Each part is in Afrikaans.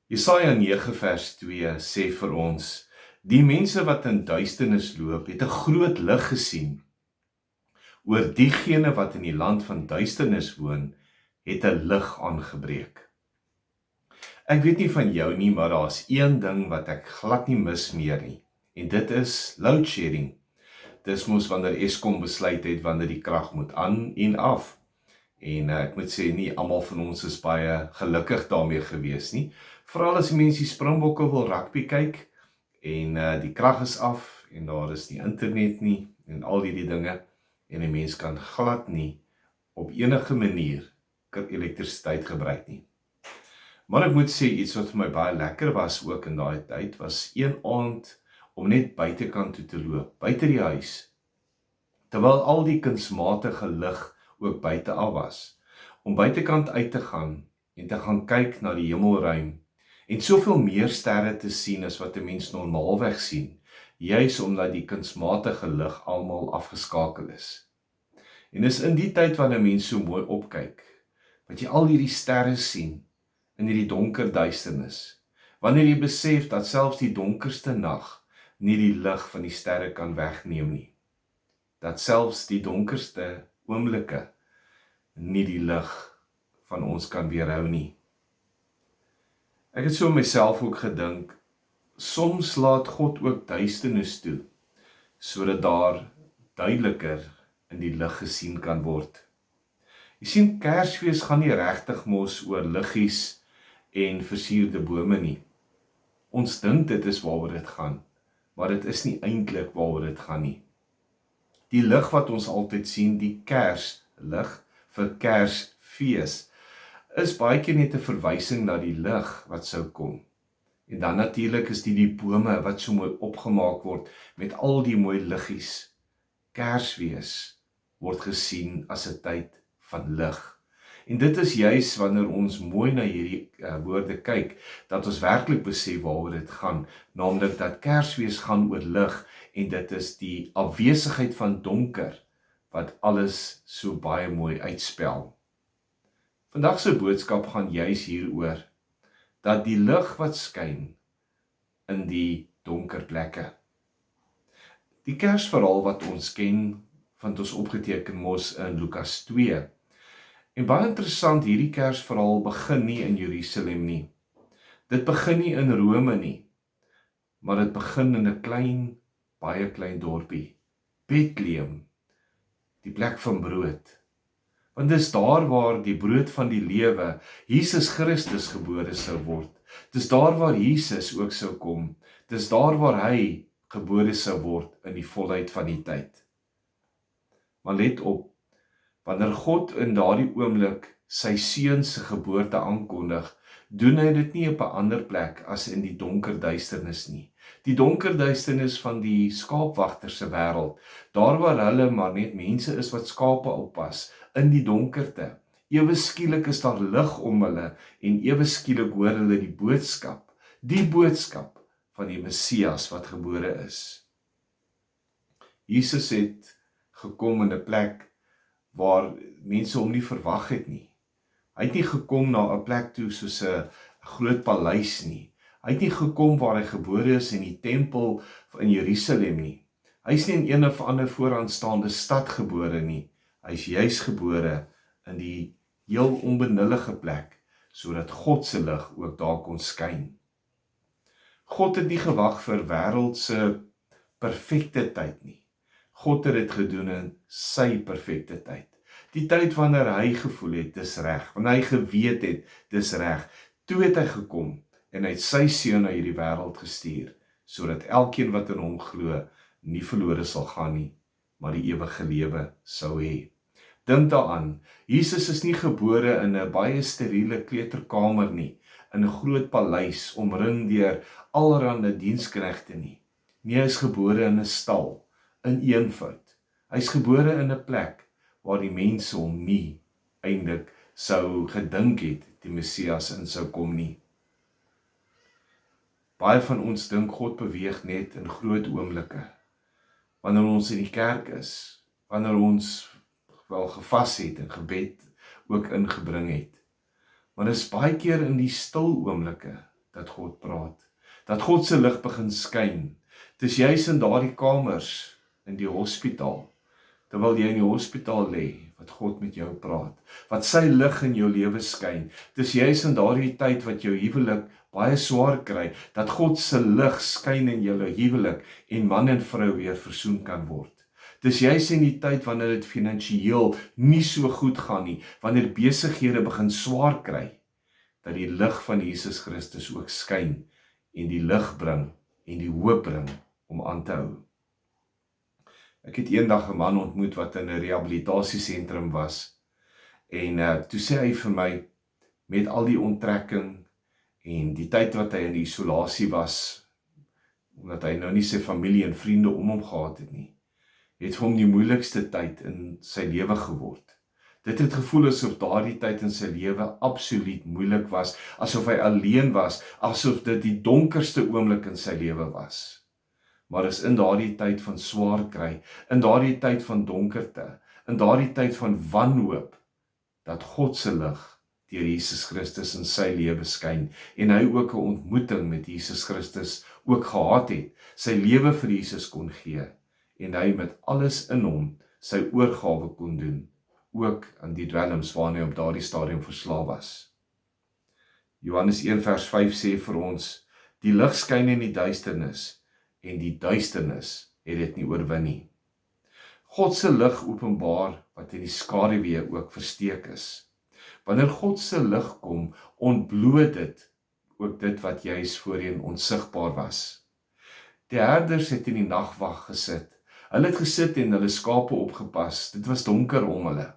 Jesaja 9 vers 2 sê vir ons, die mense wat in duisternis loop, het 'n groot lig gesien. Oor diegene wat in die land van duisternis woon, het 'n lig aangebreek. Ek weet nie van jou nie, maar daar's een ding wat ek glad nie mis meer nie. En dit is load shedding. Dis mos wanneer Eskom besluit het wanneer die krag moet aan en af. En ek moet sê, nie almal van ons is baie gelukkig daarmee gewees nie. Veral as die mense die Springbokke wil rugby kyk en die krag is af en daar is nie internet nie en al die dinge en 'n mens kan glad nie op enige manier elektrisiteit gebruik nie. Maar ek moet sê, iets wat vir my baie lekker was ook in daai tyd, was een aand om net buitekant toe te loop, buite die huis, terwyl al die kunsmatige lig ook buite af was, om buitekant uit te gaan en te gaan kyk na die hemelruim en soveel meer sterre te sien as wat 'n mens normaalweg sien, juis omdat die kunsmatige lig almal afgeskakel is. En dis in die tyd wanneer 'n mens so mooi opkyk, wat jy al hierdie sterre sien in hierdie donker duisternis, wanneer jy besef dat selfs die donkerste nag nie die lig van die sterre kan wegneem nie, dat selfs die donkerste oomblikke nie die lig van ons kan weerhou nie. Ek het so myself ook gedink, soms laat God ook duisternis toe, sodat daar duideliker in die lig gesien kan word. Jy sien, Kersfees gaan nie regtig mos oor liggies en versierde bome nie. Ons dink dit is waaroor dit gaan, maar dit is nie eintlik waaroor dit gaan nie. Die lig wat ons altyd sien, die Kerslig vir Kersfees, is baie keer net 'n verwysing na die lig wat sou kom. En dan natuurlik is die bome wat so mooi opgemaak word met al die mooi liggies. Kersfees word gesien as 'n tyd van lig. En dit is juis wanneer ons mooi na hierdie woorde kyk, dat ons werklik besef waaroor dit gaan, naamlik dat Kersfees gaan oor lig en dit is die afwesigheid van donker wat alles so baie mooi uitspel. Vandag se boodskap gaan juis hieroor, dat die lig wat skyn in die donker plekke. Die Kersverhaal wat ons ken, vind ons opgeteken mos in Lukas 2. En baie interessant, hierdie Kersverhaal begin nie in Jerusalem nie. Dit begin nie in Rome nie, maar dit begin in 'n baie klein dorpie, Bethlehem, die plek van brood. Want dis daar waar die brood van die lewe, Jesus Christus, gebore sou word. Dis daar waar Jesus ook sou kom. Dis daar waar hy gebore sou word in die volheid van die tyd. Maar let op, wanneer God in daardie oomblik sy seun se geboorte aankondig, doen hy dit nie op 'n ander plek as in die donker duisternis nie. Die donker duisternis van die skaapwagter se wêreld, daar waar hulle maar net mense is wat skape oppas, in die donkerte. Ewe skielik is daar lig om hulle en ewe skielik hoor hulle die boodskap van die Messias wat gebore is. Jesus het gekom in 'n plek waar mense hom nie verwag het nie. Hy het nie gekom na 'n plek toe soos 'n groot paleis nie. Hy het nie gekom waar hy gebore is in die tempel in Jerusalem nie. Hy is nie in een of ander vooraanstaande stad gebore nie. Hy is juis gebore in die heel onbenullige plek, sodat God se lig ook daar kon skyn. God het nie gewag vir wêreldse perfekte tyd nie. God het dit gedoen in sy perfekte tyd. Die tyd wanneer hy gevoel het, dis reg. Wanneer hy geweet het, dis reg. Toe het hy gekom en hy het sy seun na hierdie wêreld gestuur, sodat elkeen wat in hom glo, nie verlore sal gaan nie, maar die ewige lewe sou hê. Dink daaraan, Jesus is nie gebore in 'n baie steriele kleuterkamer nie, in 'n groot paleis, omring deur allerhande diensknegte nie. Nee, hy is gebore in 'n stal, in eenvoud. Hy is gebore in 'n plek waar die mense hom nie eintlik sou gedink het die Messias in sou kom nie. Baie van ons dink God beweeg net in groot oomblikke. Wanneer ons in die kerk is, wanneer ons wel gevas het en gebed ook ingebring het. Maar dis baie keer in die stil oomblikke dat God praat. Dat God se lig begin skyn. Dis juis in daardie kamers in die hospitaal, terwyl jy in die hospitaal lê, wat God met jou praat, wat sy lig in jou lewe skyn. Dis juis in daardie tyd wat jou huwelik baie swaar kry, dat God se lig skyn in jou huwelik en man en vrou weer versoen kan word. Dis juis in die tyd wanneer dit finansiëel nie so goed gaan nie, wanneer besighede begin swaar kry, dat die lig van Jesus Christus ook skyn en die lig bring en die hoop bring om aan te hou. Ek het eendag 'n man ontmoet wat in 'n rehabilitasiesentrum was en toe sê hy vir my, met al die onttrekking en die tyd wat hy in die isolasie was, omdat hy nou nie sy familie en vriende om hom gehad het nie, het vir hom die moeilikste tyd in sy lewe geword. Dit het gevoel asof daardie tyd in sy lewe absoluut moeilik was, asof hy alleen was, asof dit die donkerste oomblik in sy lewe was. Maar is in daardie tyd van swaar kry, in daardie tyd van donkerte, in daardie tyd van wanhoop, dat God se lig deur Jesus Christus in sy lewe skyn, en hy ook 'n ontmoeting met Jesus Christus ook gehad het, sy lewe vir Jesus kon gee, en hy met alles in hom sy oorgawe kon doen, ook aan die dwelms waarna hy op daardie stadium verslaaf was. Johannes 1 vers 5 sê vir ons, die lig skyn in die duisternis, en die duisternis het dit nie oorwin nie. God se lig openbaar wat in die skaduwee ook versteek is. Wanneer God se lig kom, ontbloot dit ook dit wat juis voorheen onsigbaar was. Die herders het in die nagwag gesit. Hulle het gesit en hulle skape opgepas. Dit was donker om hulle.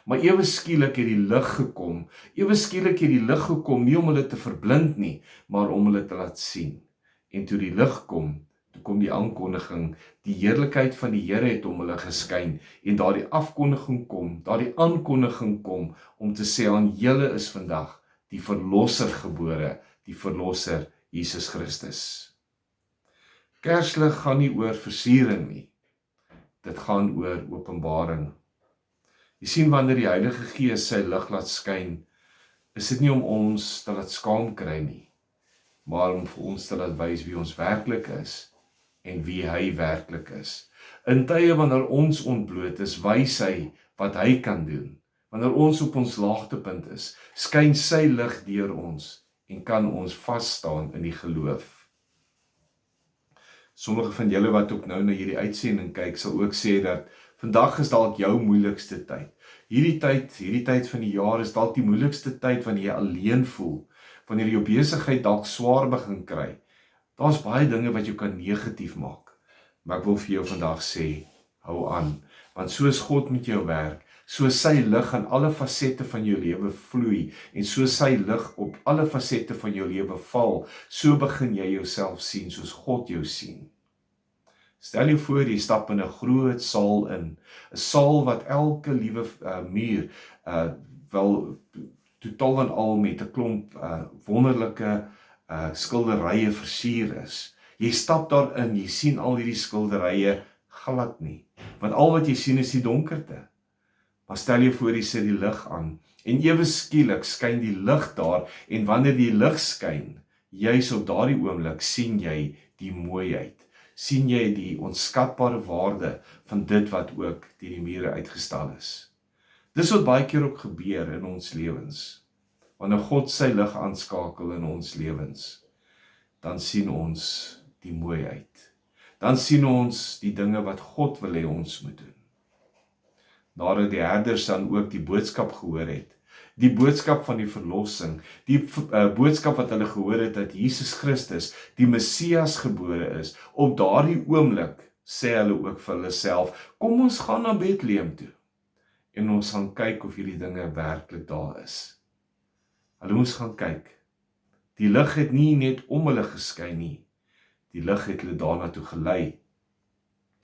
Maar ewe skielik het die lig gekom. Ewe skielik het die lig gekom, nie om hulle te verblind nie, maar om hulle te laat sien. En toe die lig kom, toe kom die aankondiging, die heerlikheid van die Here het om hulle geskyn, en daardie afkondiging kom, daardie aankondiging kom, om te sê aan julle is vandag die verlosser gebore, die verlosser Jesus Christus. Kerslig gaan nie oor versiering nie, dit gaan oor openbaring. Jy sien, wanneer die Heilige Gees sy lig laat skyn, is dit nie om ons te laat skaam kry nie, maar om vir ons te laat wys wie ons werklik is, en wie hy werklik is. In tye wanneer ons ontbloot is, wys hy wat hy kan doen. Wanneer ons op ons laagtepunt is, skyn sy lig deur ons en kan ons vas staan in die geloof. Sommige van julle wat ook nou na hierdie uitsending kyk, sal ook sê dat vandag is dalk jou moeilikste tyd. Hierdie tyd van die jaar is dalk die moeilikste tyd wanneer jy alleen voel, wanneer jou besigheid dalk swaar begin kry. Daar's baie dinge wat jou kan negatief maak, maar ek wil vir jou vandag sê, hou aan, want soos God met jou werk, soos sy lig aan alle fasette van jou lewe vloei, en soos sy lig op alle fasette van jou lewe val, so begin jy jouself sien soos God jou sien. Stel jou voor, jy stap in 'n groot saal in, 'n saal wat elke liewe muur, wel totaal en al met 'n klomp wonderlike skilderye versier is. Jy stap daarin, jy sien al hierdie skilderye glad nie, want al wat jy sien is die donkerte. Maar stel jou voor, jy sit die lig aan, en ewe skielik skyn die lig daar, en wanneer die lig skyn, juis op daardie oomblik sien jy die mooiheid, sien jy die onskatbare waarde van dit wat ook deur die mure uitgestal is. Dis wat baie keer ook gebeur in ons lewens. Wanneer God sy lig aanskakel in ons lewens, dan sien ons die mooiheid. Dan sien ons die dinge wat God wil hê ons moet doen. Nadat die herders dan ook die boodskap gehoor het, die boodskap van die verlossing, die boodskap wat hulle gehoor het, dat Jesus Christus, die Messias gebore is, op daardie oomblik sê hulle ook vir hulle self, kom ons gaan na Bethlehem toe, en ons gaan kyk of hierdie dinge werklik daar is. Hulle moes gaan kyk. Die lig het nie net om hulle geskyn nie, die lig het hulle daarna toe gelei.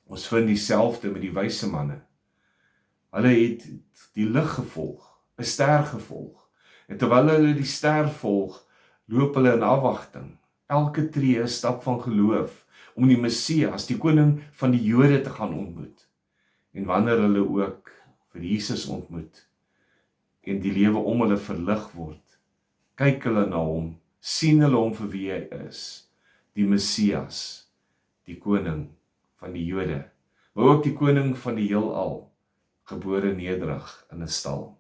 Ons vind dieselfde met die wyse manne. Hulle het die lig gevolg, 'n ster gevolg, en terwyl hulle die ster volg, loop hulle in afwagting. Elke tree 'n stap van geloof, om die Messias, die koning van die Jode te gaan ontmoet. En wanneer hulle ook vir Jesus ontmoet, en die lewe om hulle verlig word, kyk hulle na hom, sien hulle hom vir wie hy is, die Messias, die koning van die Jode, maar ook die koning van die heelal, gebore nederig in 'n stal.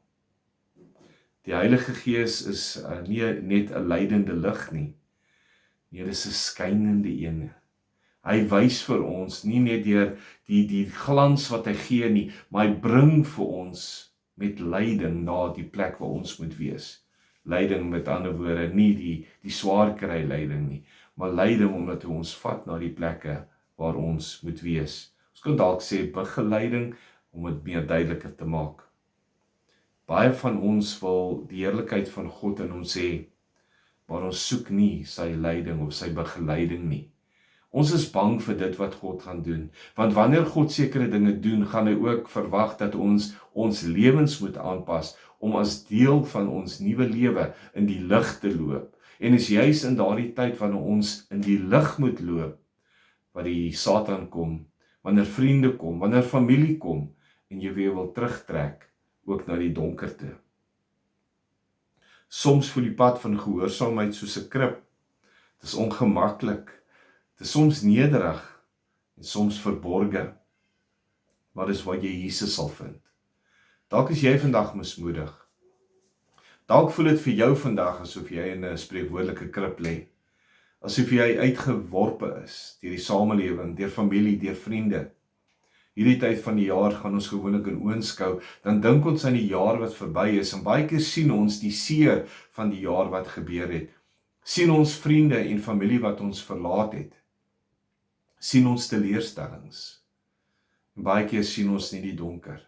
Die Heilige Gees is nie net 'n leidende lig nie, nee, dis 'n skynende een. Hy wys vir ons, nie net deur die glans wat hy gee nie, maar hy bring vir ons met leiding na die plek waar ons moet wees. Leiding met ander woorde, nie die swaar kry leiding nie, maar leiding omdat hy ons vat na die plekke waar ons moet wees. Ons kan dalk sê begeleiding om dit meer duideliker te maak. Baie van ons wil die heerlikheid van God in ons hê, maar ons soek nie sy leiding of sy begeleiding nie. Ons is bang vir dit wat God gaan doen, want wanneer God sekere dinge doen, gaan hy ook verwag dat ons lewens moet aanpas, om as deel van ons nuwe lewe in die lig te loop. En is juis in daardie tyd wanneer ons in die lig moet loop, wat die Satan kom, wanneer vriende kom, wanneer familie kom, en jy weer wil terugtrek, ook na die donkerte. Soms voel die pad van gehoorsaamheid soos 'n krib. Dit is ongemaklik, dit is soms nederig, en soms verborge, maar dis waar jy Jesus sal vind. Dalk is jy vandag mismoedig. Dalk voel dit vir jou vandag asof jy in 'n spreekwoordelike krib lê, asof jy uitgeworpe is deur die samelewing, deur familie, deur vriende. Hierdie tyd van die jaar gaan ons gewoonlik in oënskou, dan dink ons aan die jaar wat verby is, en baie keer sien ons die seer van die jaar wat gebeur het. Sien ons vriende en familie wat ons verlaat het. Sien ons teleurstellings. En baie keer sien ons nie die donker.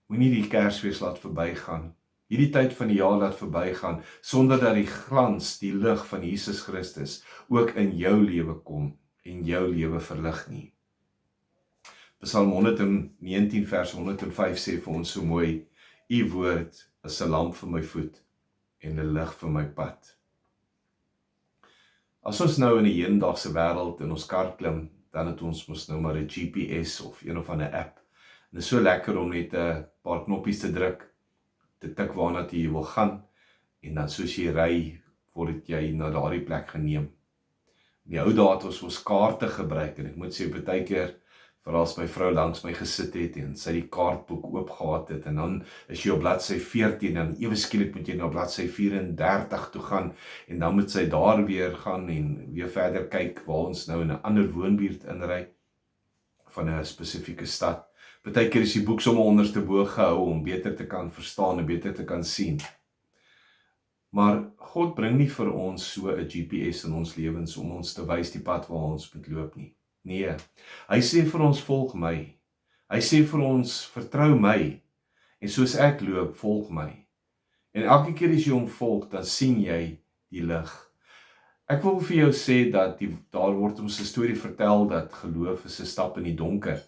Moenie die Kersfees laat verbygaan, hierdie tyd van die jaar laat verbygaan, sonder dat die glans, die lig van Jesus Christus ook in jou lewe kom en jou lewe verlig nie. Psalm 119 vers 105 sê vir ons so mooi, U woord is 'n lamp vir my voet en 'n lig vir my pad. As ons nou in die hedendaagse wêreld in ons kar klim, dan het ons mos nou maar 'n GPS of een of ander app. En dit is so lekker om net 'n paar knoppies te druk, te tik waarna jy wil gaan, en dan soos jy ry, word jy na daardie plek geneem. In die ou dae het ons kaarte gebruik, en ek moet sê, baie keer, veral as my vrou langs my gesit het, en sy die kaartboek oopgehad het, en dan is jy op bladsy 14, en ewe skielik moet jy na bladsy 34 toe gaan, en dan moet sy daar weer gaan, en weer verder kyk, waar ons nou in 'n ander woonbuurt inry, van 'n spesifieke stad. Baie keer is die boek sommer onderste bo gehou, om beter te kan verstaan, en beter te kan sien. Maar God bring nie vir ons so 'n GPS in ons lewens, om ons te wys die pad waar ons moet loop nie. Nee, hy sê vir ons, volg my. Hy sê vir ons, vertrou my, en soos ek loop, volg my. En elke keer as jy hom volg, dan sien jy die lig. Ek wil vir jou sê dat daar word ons 'n storie vertel dat geloof is 'n stap in die donker.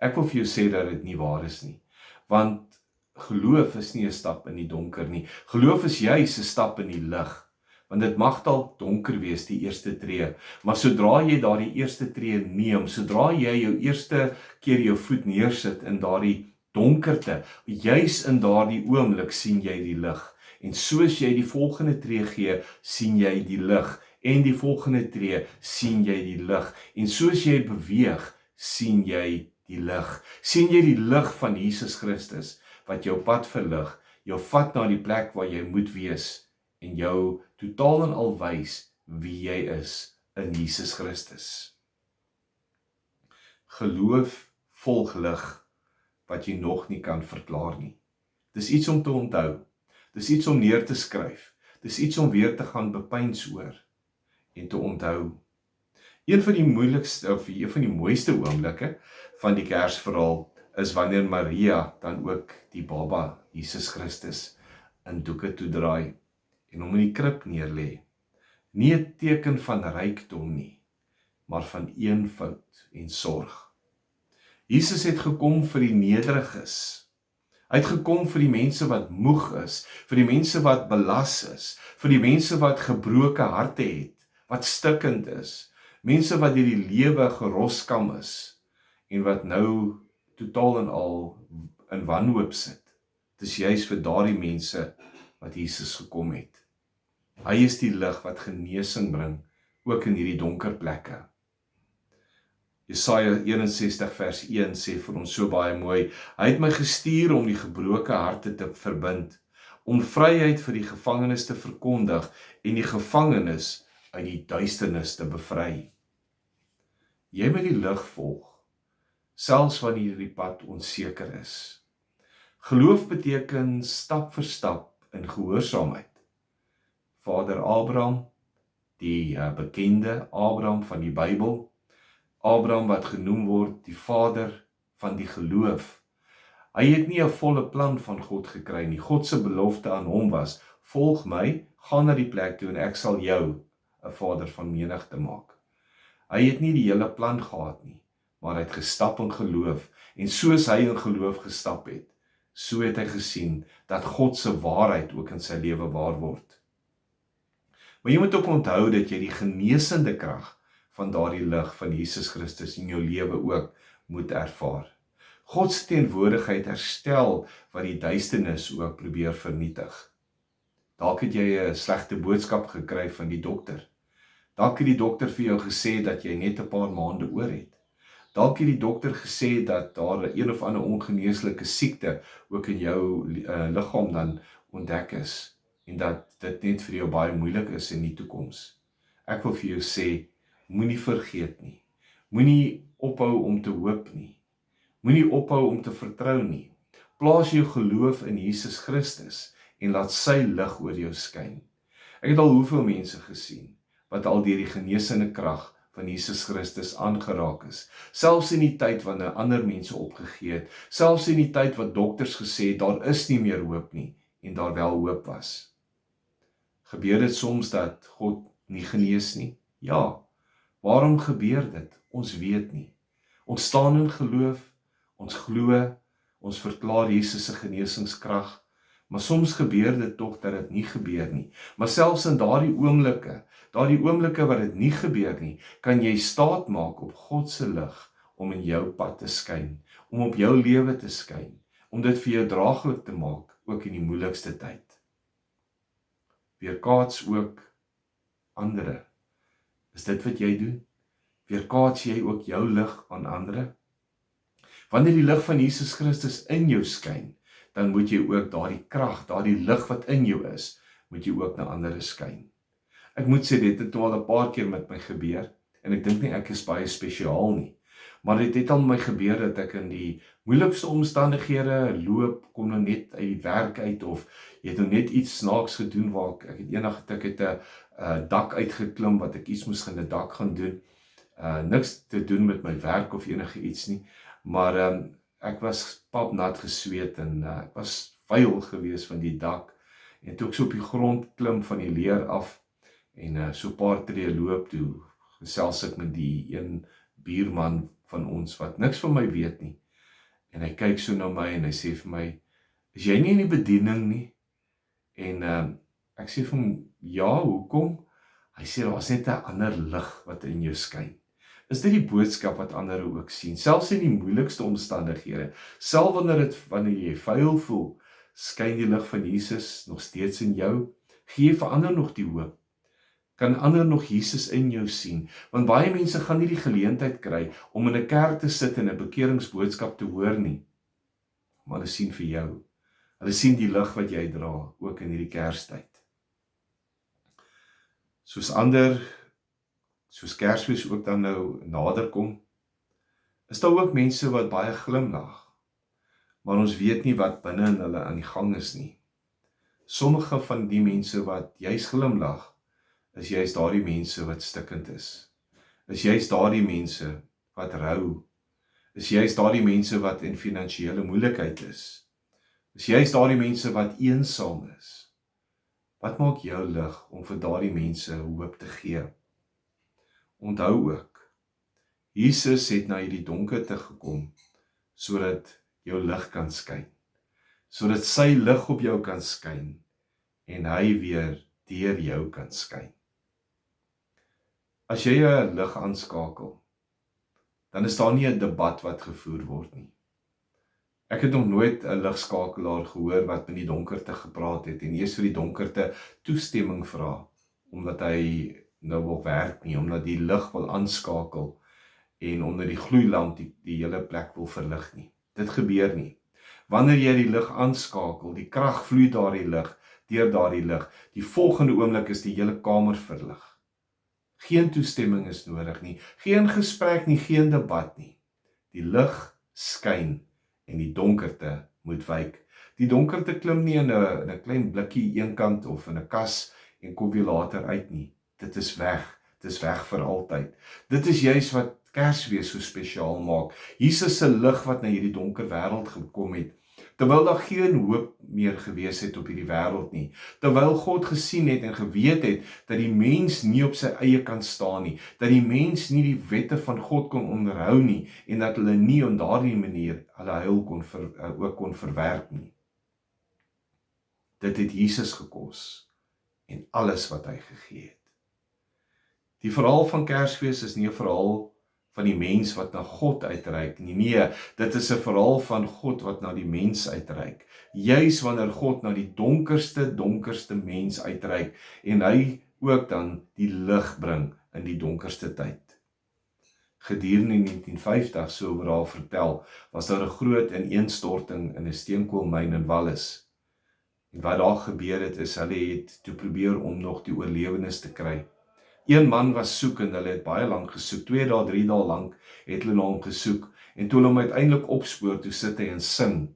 Ek wil vir jou sê dat dit nie waar is nie, want geloof is nie 'n stap in die donker nie. Geloof is juis 'n stap in die lig. Want dit mag dalk donker wees, die eerste tree, maar sodra jy daardie eerste tree neem, sodra jy jou eerste keer jou voet neersit in daardie donkerte, juis in daardie oomblik sien jy die lig. En soos jy die volgende tree gee, sien jy die lig. En die volgende tree, sien jy die lig. En soos jy beweeg, sien jy die lig. Sien jy die lig van Jesus Christus, wat jou pad verlig, jou vat na die plek waar jy moet wees, en jou totaal en al wys wie jy is in Jesus Christus. Geloof volg lig, wat jy nog nie kan verklaar nie. Dis iets om te onthou, dis iets om neer te skryf, dis iets om weer te gaan bepeins oor, en te onthou. Een van die moeilikste, of een van die mooiste oomblikke van die Kersverhaal, is wanneer Maria dan ook die baba, Jesus Christus, in doeke toedraai, en hom in die krib neerlê. Nie 'n teken van rykdom nie, maar van eenvoud en sorg. Jesus het gekom vir die nederiges. Hy het gekom vir die mense wat moeg is, vir die mense wat belas is, vir die mense wat gebroke harte het, wat stikkend is, mense wat deur die lewe geroskam is, en wat nou totaal en al in wanhoop sit. Dis juis vir daardie mense wat Jesus gekom het. Hy is die lig wat genesing bring, ook in hierdie donker plekke. Jesaja 61 vers 1 sê vir ons so baie mooi, hy het my gestuur om die gebroke harte te verbind, om vryheid vir die gevangenes te verkondig en die gevangenes uit die duisternis te bevry. Jy moet die lig volg, selfs wanneer die pad onseker is. Geloof beteken stap vir stap in gehoorsaamheid. Vader Abraham, die bekende Abraham van die Bybel, Abraham wat genoem word die vader van die geloof. Hy het nie 'n volle plan van God gekry nie. God se belofte aan hom was, volg my, gaan na die plek toe en ek sal jou 'n vader van menigte maak. Hy het nie die hele plan gehad nie, maar hy het gestap in geloof, en soos hy in geloof gestap het, so het hy gesien dat God se waarheid ook in sy lewe waar word. Maar jy moet ook onthou dat jy die genesende krag van daardie lig van Jesus Christus in jou lewe ook moet ervaar. God se teenwoordigheid herstel wat die duisternis ook probeer vernietig. Dalk het jy 'n slegte boodskap gekry van die dokter. Dalk het die dokter vir jou gesê dat jy net 'n paar maande oor het. Dalk het die dokter gesê dat daar 'n of ander ongeneeslike siekte ook in jou liggaam dan ontdek is, en dat dit net vir jou baie moeilik is in die toekoms. Ek wil vir jou sê, moenie vergeet nie. Moenie ophou om te hoop nie. Moenie ophou om te vertrou nie. Plaas jou geloof in Jesus Christus en laat sy lig oor jou skyn. Ek het al hoeveel mense gesien wat al deur die genesende krag van Jesus Christus aangeraak is. Selfs in die tyd wanneer ander mense opgegee het, selfs in die tyd wat dokters gesê het, daar is nie meer hoop nie, en daar wel hoop was. Gebeur dit soms dat God nie genees nie? Ja. Waarom gebeur dit? Ons weet nie. Ons staan in geloof, ons glo, ons verklaar Jesus se genesingskrag, maar soms gebeur dit tog dat dit nie gebeur nie. Maar selfs in daardie oomblikke wat dit nie gebeur nie, kan jy staat maak op God se lig om in jou pad te skyn, om op jou lewe te skyn, om dit vir jou draaglik te maak, ook in die moeilikste tyd. Weerkaats ook ander. Is dit wat jy doen? Weerkaats jy ook jou lig aan ander? Wanneer die lig van Jesus Christus in jou skyn, dan moet jy ook daardie krag, daardie lig wat in jou is, moet jy ook na ander skyn. Ek moet sê, dit het al 'n paar keer met my gebeur, en ek dink nie ek is baie spesiaal nie, maar dit het al met my gebeur dat ek in die moeilikste omstandighede loop, kom nou net uit die werk uit, of jy het nou net iets snaaks gedoen, waar ek het eendag 'n dak uitgeklim, wat ek iets moes gaan 'n dak gaan doen, niks te doen met my werk of enige iets nie, maar ek was papnat gesweet, en ek was vuil gewees van die dak, en toe ek so op die grond klim van die leer af, en so 'n paar tree loop toe, gesels ek met die een buurman van ons, wat niks van my weet nie, en hy kyk so na my, en hy sê vir my, is jy nie in die bediening nie? En ek sê vir hom, ja, hoekom? Hy sê, daar is net 'n ander lig wat in jou skyn. Is dit die boodskap wat ander ook sien? Selfs in die moeilikste omstandighede, selfs wanneer jy vuil voel, skyn die lig van Jesus nog steeds in jou? Gee vir ander nog die hoop. Kan ander nog Jesus in jou sien? Want baie mense gaan nie die geleentheid kry om in 'n kerk te sit en 'n bekeringsboodskap te hoor nie. Maar hulle sien vir jou. Hulle sien die lig wat jy dra, ook in hierdie Kerstyd. Soos Kersfees ook dan nou nader kom, is daar ook mense wat baie glimlag, maar ons weet nie wat binne in hulle aan die gang is nie. Sommige van die mense wat juis glimlag, is juist daardie mense wat stikkend is. Is juist daardie mense wat rou. Is juist daardie mense wat in finansiële moeilikheid is. Is juist daardie mense wat eensaam is. Wat maak jou lig om vir daardie mense hoop te gee? Onthou ook, Jesus het na hierdie donkerte gekom, sodat jou lig kan skyn, sodat sy lig op jou kan skyn, en hy weer deur jou kan skyn. As jy 'n lig aanskakel, dan is daar nie 'n debat wat gevoer word nie. Ek het nog nooit 'n ligskakelaar gehoor wat met die donkerte gepraat het en eers vir die donkerte toestemming vra, omdat hy nou wil werk nie, omdat die lig wil aanskakel en omdat die gloeilamp die hele plek wil verlig nie. Dit gebeur nie. Wanneer jy die lig aanskakel, die krag vloei deur daardie lig, die volgende oomblik is die hele kamer verlig. Geen toestemming is nodig nie, geen gesprek nie, geen debat nie. Die lig skyn en die donkerte moet wyk. Die donkerte klim nie in 'n klein blikkie eenkant of in 'n kas en kom weer later uit nie. Dit is weg vir altyd. Dit is juis wat Kersfees so spesiaal maak. Jesus se lig wat na hierdie donker wêreld gekom het, terwyl daar geen hoop meer gewees het op hierdie wêreld nie, terwyl God gesien het en geweet het dat die mens nie op sy eie kan staan nie, dat die mens nie die wette van God kon onderhou nie en dat hulle nie op daardie manier hulle heil ook kon verwerk nie. Dit het Jesus gekos en alles wat hy gegee het. Die verhaal van Kersfees is nie 'n verhaal van die mens wat na God uitreik nie. Nee, dit is 'n verhaal van God wat na die mens uitreik. Juis wanneer God na die donkerste mens uitreik en hy ook dan die lig bring in die donkerste tyd. Gedurende 1950, so verhaal vertel, was daar 'n groot ineenstorting in 'n steenkoolmyn in Wallis. En wat daar gebeur het is, hulle het toe probeer om nog die oorlewendes te kry. Een man was soek en hulle het baie lank gesoek, 2 dae, 3 dae lank het hulle na hom gesoek, en toe hulle hom uiteindelik opspoor, toe sit hy en sing.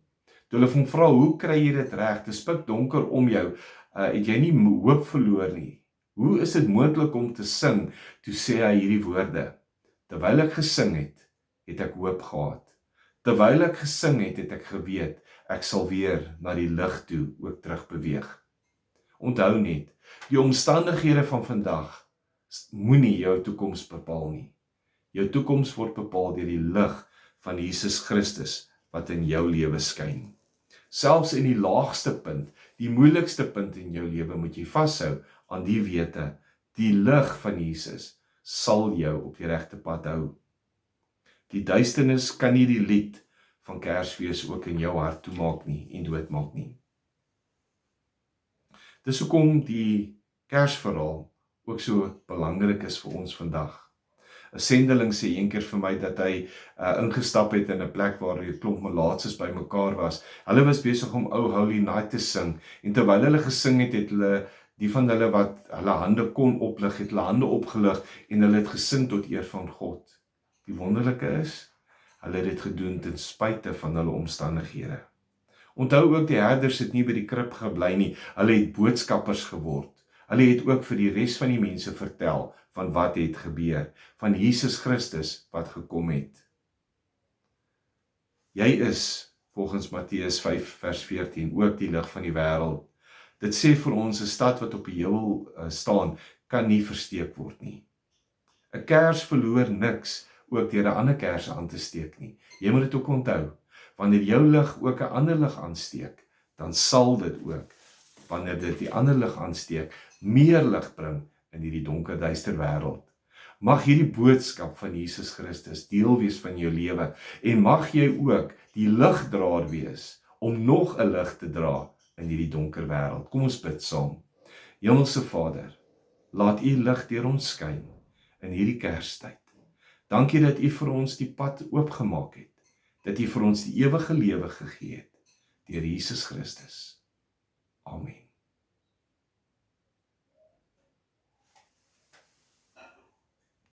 Toe hulle hom vra, hoe kry jy dit reg? Dit is pikdonker om jou, het jy nie hoop verloor nie? Hoe is dit moontlik om te sing? Toe sê hy hierdie woorde, terwyl ek gesing het, het ek hoop gehad. Terwyl ek gesing het, het ek geweet, ek sal weer na die lig toe ook terug beweeg. Onthou net, die omstandighede van vandag moenie jou toekoms bepaal nie. Jou toekoms word bepaal deur die lig van Jesus Christus wat in jou lewe skyn. Selfs in die laagste punt, die moeilikste punt in jou lewe, moet jy vashou aan die wete, die lig van Jesus sal jou op die regte pad hou. Die duisternis kan nie die lied van Kersfees ook in jou hart toemaak nie en doodmaak nie. Dis hoekom die Kersverhaal ook so belangrik is vir ons vandag. 'n sendeling sê eendag vir my dat hy ingestap het in 'n plek waar 'n klomp malaatses bymekaar was. Hulle was besig om O Holy Night te sing en terwyl hulle gesing het, het hulle die van hulle wat hulle hande kon oplig, het hulle hande opgelig en hulle het gesing tot eer van God. Die wonderlike is, hulle het dit gedoen ten spyte van hulle omstandighede. Onthou ook, die herders het nie by die krib gebly nie, hulle het boodskappers geword. Hulle het ook vir die res van die mense vertel van wat het gebeur, van Jesus Christus wat gekom het. Jy is, volgens Matteus 5 vers 14, ook die lig van die wêreld. Dit sê vir ons, 'n stad wat op die heuwel staan, kan nie versteek word nie. 'n Kers verloor niks, ook deur 'n ander kers aan te steek nie. Jy moet dit ook onthou, wanneer jou lig ook 'n ander lig aansteek, dan sal dit ook, wanneer dit die ander lig aansteek, meer lig bring in hierdie donker duister wêreld. Mag hierdie boodskap van Jesus Christus deel wees van jou lewe en mag jy ook die ligdraer wees om nog 'n lig te dra in hierdie donker wêreld. Kom ons bid saam. Hemelse Vader, laat u lig deur ons skyn in hierdie Kerstyd. Dankie dat u vir ons die pad oopgemaak het, dat u vir ons die ewige lewe gegee het deur Jesus Christus. Amen.